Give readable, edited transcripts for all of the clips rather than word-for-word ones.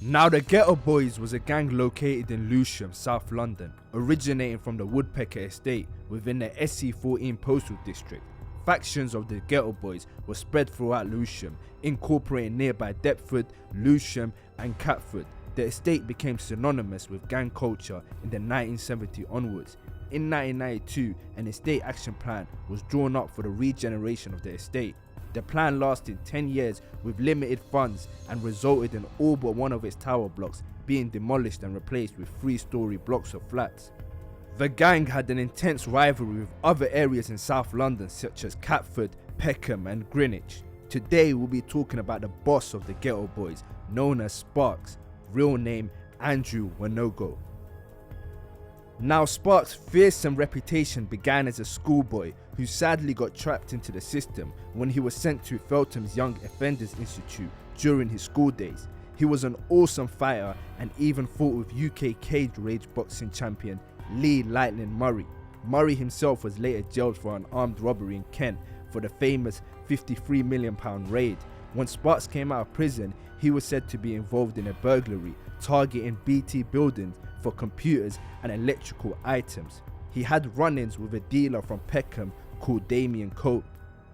Now, the Ghetto Boys was a gang located in Lewisham, South London, originating from the Woodpecker estate within the SC14 postal district. Factions of the Ghetto Boys were spread throughout Lewisham, incorporating nearby Deptford, Lewisham and Catford. The estate became synonymous with gang culture in the 1970s onwards. In 1992, an estate action plan was drawn up for the regeneration of the estate. The plan lasted 10 years with limited funds and resulted in all but one of its tower blocks being demolished and replaced with 3-story blocks of flats. The gang had an intense rivalry with other areas in South London such as Catford, Peckham and Greenwich. Today we'll be talking about the boss of the Ghetto Boys, known as Sparks, real name Andrew Wanogo. Now, Sparks' fearsome reputation began as a schoolboy who sadly got trapped into the system when he was sent to Feltham's Young Offenders Institute during his school days. He was an awesome fighter and even fought with UK cage rage boxing champion Lee Lightning Murray. Murray himself was later jailed for an armed robbery in Kent for the famous £53 million raid. When Sparks came out of prison, he was said to be involved in a burglary targeting BT buildings for computers and electrical items. He had run-ins with a dealer from Peckham called Damien Cope.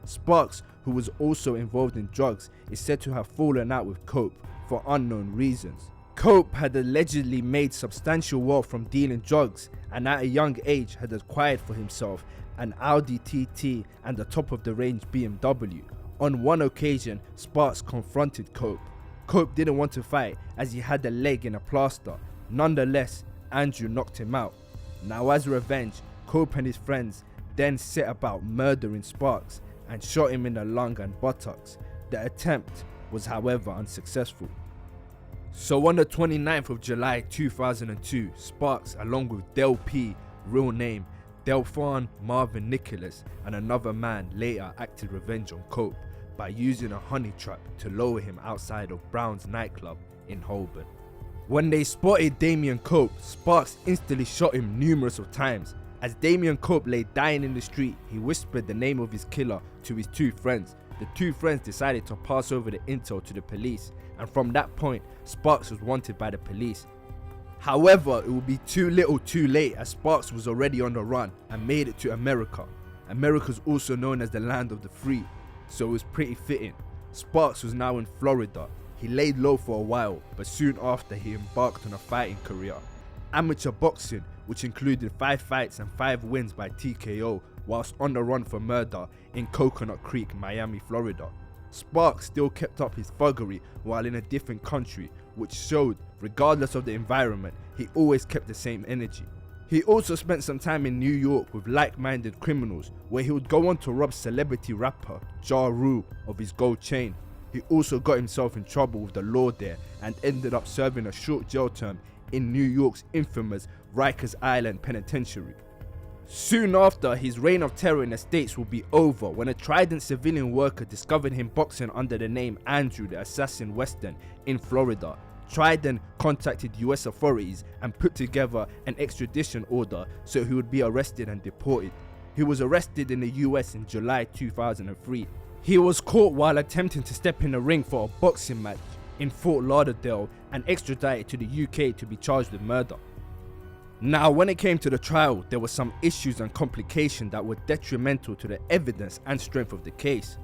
Sparks, who was also involved in drugs, is said to have fallen out with Cope for unknown reasons. Cope had allegedly made substantial wealth from dealing drugs and at a young age had acquired for himself an Audi TT and a top-of-the-range BMW. On one occasion, Sparks confronted Cope. Cope didn't want to fight as he had a leg in a plaster. Nonetheless, Andrew knocked him out. Now, as revenge, Cope and his friends then set about murdering Sparks and shot him in the lung and buttocks. The attempt was, however, unsuccessful. So on the 29th of July 2002, Sparks, along with Del P, real name Delphon Marvin Nicholas, and another man later acted revenge on Cope by using a honey trap to lower him outside of Brown's nightclub in Holborn. When they spotted Damien Cope, Sparks instantly shot him numerous of times. As Damien Cope lay dying in the street, he whispered the name of his killer to his 2 friends. The 2 friends decided to pass over the intel to the police, and from that point, Sparks was wanted by the police. However, it would be too little too late as Sparks was already on the run and made it to America. America is also known as the land of the free, so it was pretty fitting. Sparks was now in Florida. He laid low for a while, but soon after he embarked on a fighting career. Amateur boxing, which included 5 fights and 5 wins by TKO, whilst on the run for murder in Coconut Creek, Miami, Florida. Sparks still kept up his thuggery while in a different country, which showed, regardless of the environment, he always kept the same energy. He also spent some time in New York with like-minded criminals, where he would go on to rob celebrity rapper Ja Rule of his gold chain. He also got himself in trouble with the law there and ended up serving a short jail term in New York's infamous Rikers Island Penitentiary. Soon after, his reign of terror in the States would be over when a Trident civilian worker discovered him boxing under the name Andrew the Assassin Weston in Florida. Trident contacted US authorities and put together an extradition order so he would be arrested and deported. He was arrested in the US in July 2003. He was caught while attempting to step in the ring for a boxing match in Fort Lauderdale and extradited to the UK to be charged with murder. Now, when it came to the trial, there were some issues and complications that were detrimental to the evidence and strength of the case.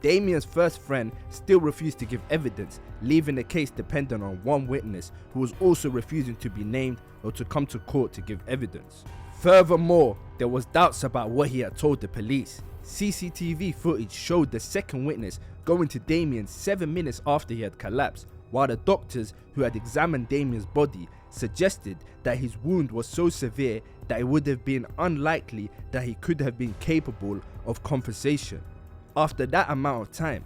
Damien's first friend still refused to give evidence, leaving the case dependent on one witness who was also refusing to be named or to come to court to give evidence. Furthermore, there was doubts about what he had told the police. CCTV footage showed the second witness going to Damien 7 minutes after he had collapsed, while the doctors who had examined Damien's body suggested that his wound was so severe that it would have been unlikely that he could have been capable of conversation. After that amount of time,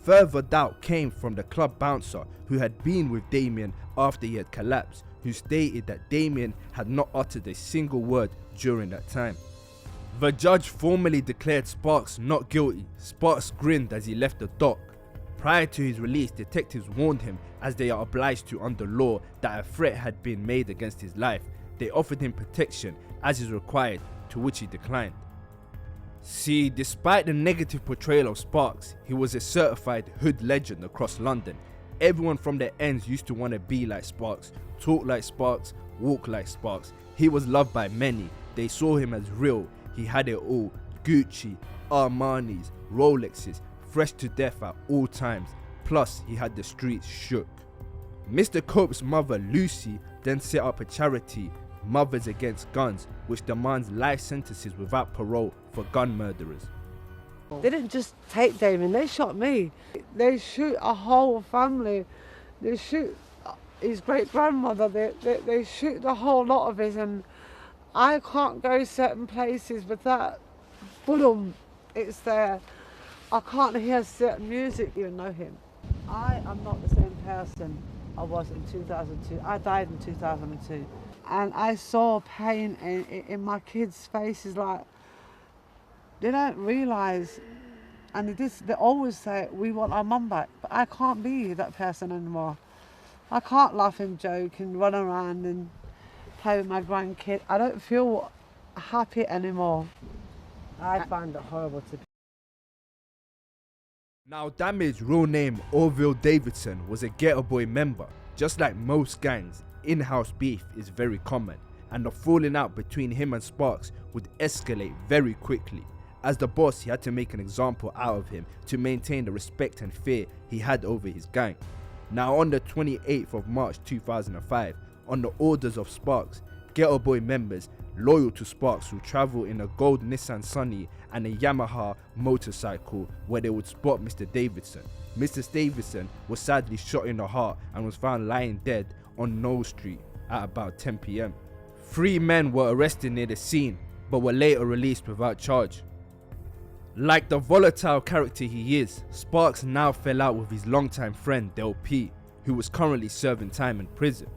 further doubt came from the club bouncer who had been with Damien after he had collapsed, who stated that Damien had not uttered a single word during that time. The judge formally declared Sparks not guilty. Sparks grinned as he left the dock. Prior to his release, detectives warned him, as they are obliged to under law, that a threat had been made against his life. They offered him protection as is required, to which he declined. See, despite the negative portrayal of Sparks, he was a certified hood legend across London. Everyone from the ends used to want to be like Sparks, talk like Sparks, walk like Sparks. He was loved by many. They saw him as real. He had it all. Gucci, Armani's, Rolexes, fresh to death at all times. Plus, he had the streets shook. Mr. Cope's mother, Lucy, then set up a charity, Mothers Against Guns, which demands life sentences without parole for gun murderers. They didn't just take Damien, they shot me. They shoot a whole family. They shoot his great-grandmother. They shoot the whole lot of us, and I can't go certain places without, boom, it's there. I can't hear certain music, you know him. I am not the same person I was in 2002. I died in 2002. And I saw pain in my kids' faces, like, they don't realise, and they always say, we want our mum back, but I can't be that person anymore. I can't laugh and joke and run around and play with my grandkid. I don't feel happy anymore. I find it horrible to be. Now, Damage's real name, Orville Davidson, was a Ghetto Boy member. Just like most gangs, in-house beef is very common, and the falling out between him and Sparks would escalate very quickly. As the boss, he had to make an example out of him to maintain the respect and fear he had over his gang. Now, on the 28th of March 2005, on the orders of Sparks, Ghetto Boy members loyal to Sparks would travel in a gold Nissan Sunny and a Yamaha motorcycle where they would spot Mr. Davidson. Mr. Davidson was sadly shot in the heart and was found lying dead on Knoll Street at about 10 PM. 3 men were arrested near the scene but were later released without charge. Like the volatile character he is, Sparks now fell out with his longtime friend Del P, who was currently serving time in prison.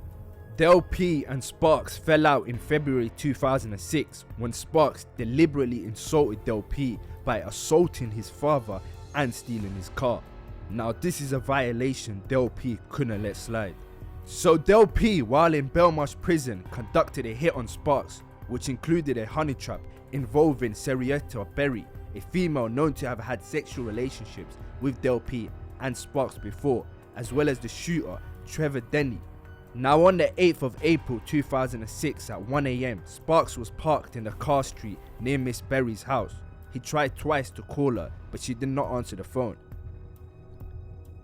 Del P and Sparks fell out in February 2006 when Sparks deliberately insulted Del P by assaulting his father and stealing his car. Now, this is a violation Del P couldn't let slide. So Del P, while in Belmarsh prison, conducted a hit on Sparks, which included a honey trap involving Serietta Berry, a female known to have had sexual relationships with Del P and Sparks before, as well as the shooter, Trevor Denny. Now, on the 8th of April 2006 at 1 AM, Sparks was parked in a car street near Miss Berry's house. He tried twice to call her, but she did not answer the phone.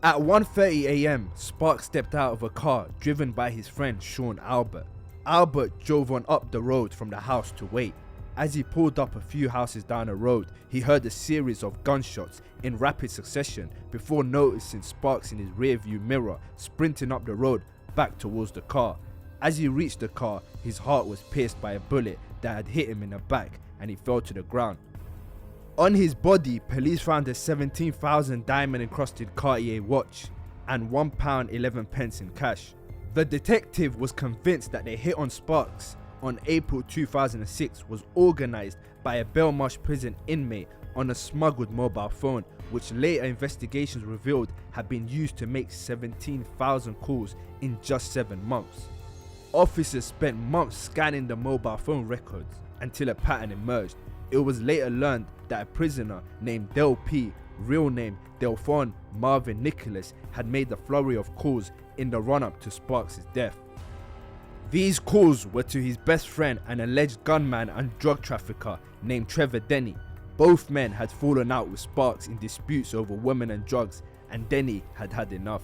At 1:30 AM, Sparks stepped out of a car driven by his friend Sean Albert. Albert drove on up the road from the house to wait. As he pulled up a few houses down the road, he heard a series of gunshots in rapid succession before noticing Sparks in his rearview mirror sprinting up the road back towards the car. As he reached the car, his heart was pierced by a bullet that had hit him in the back and he fell to the ground. On his body, police found a 17,000 diamond encrusted Cartier watch and £1.11 in cash. The detective was convinced that the hit on Sparks on April 2006 was organised by a Belmarsh prison inmate on a smuggled mobile phone, which later investigations revealed had been used to make 17,000 calls in just 7 months. Officers spent months scanning the mobile phone records until a pattern emerged. It was later learned that a prisoner named Del P, real name Delphon Marvin Nicholas, had made a flurry of calls in the run-up to Sparks' death. These calls were to his best friend and alleged gunman and drug trafficker named Trevor Denny. Both men had fallen out with Sparks in disputes over women and drugs, and Denny had had enough.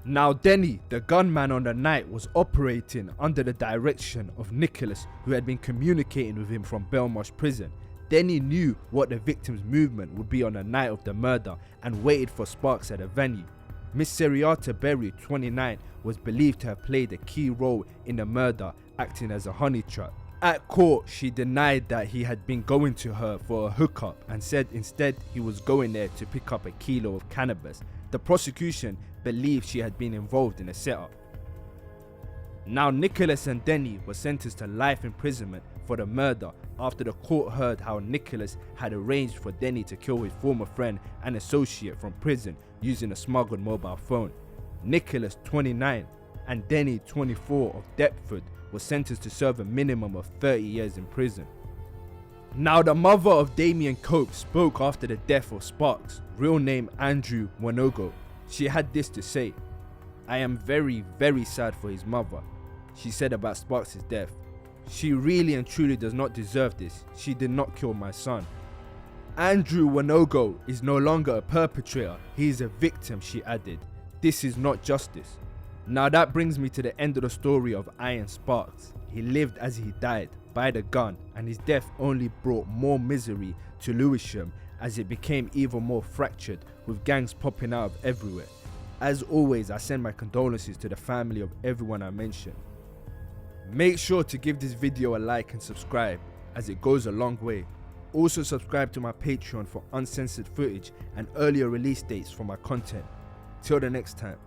Now, Denny, the gunman on the night, was operating under the direction of Nicholas, who had been communicating with him from Belmarsh prison. Denny knew what the victim's movement would be on the night of the murder and waited for Sparks at a venue. Miss Serietta Berry, 29, was believed to have played a key role in the murder, acting as a honey trap. At court, she denied that he had been going to her for a hookup and said instead he was going there to pick up a kilo of cannabis. The prosecution believed she had been involved in a setup. Now, Nicholas and Denny were sentenced to life imprisonment for the murder after the court heard how Nicholas had arranged for Denny to kill his former friend and associate from prison using a smuggled mobile phone. Nicholas, 29, and Denny, 24, of Deptford were sentenced to serve a minimum of 30 years in prison. Now, the mother of Damien Cope spoke after the death of Sparks, real name Andrew Wanogo. She had this to say: "I am very, very sad for his mother," she said about Sparks' death. "She really and truly does not deserve this. She did not kill my son." Andrew Wanogo is no longer a perpetrator, he is a victim, she added. "This is not justice." Now that brings me to the end of the story of Iron Sparks. He lived as he died, by the gun, and his death only brought more misery to Lewisham as it became even more fractured, with gangs popping out of everywhere. As always, I send my condolences to the family of everyone I mentioned. Make sure to give this video a like and subscribe, as it goes a long way. Also subscribe to my Patreon for uncensored footage and earlier release dates for my content. Till the next time.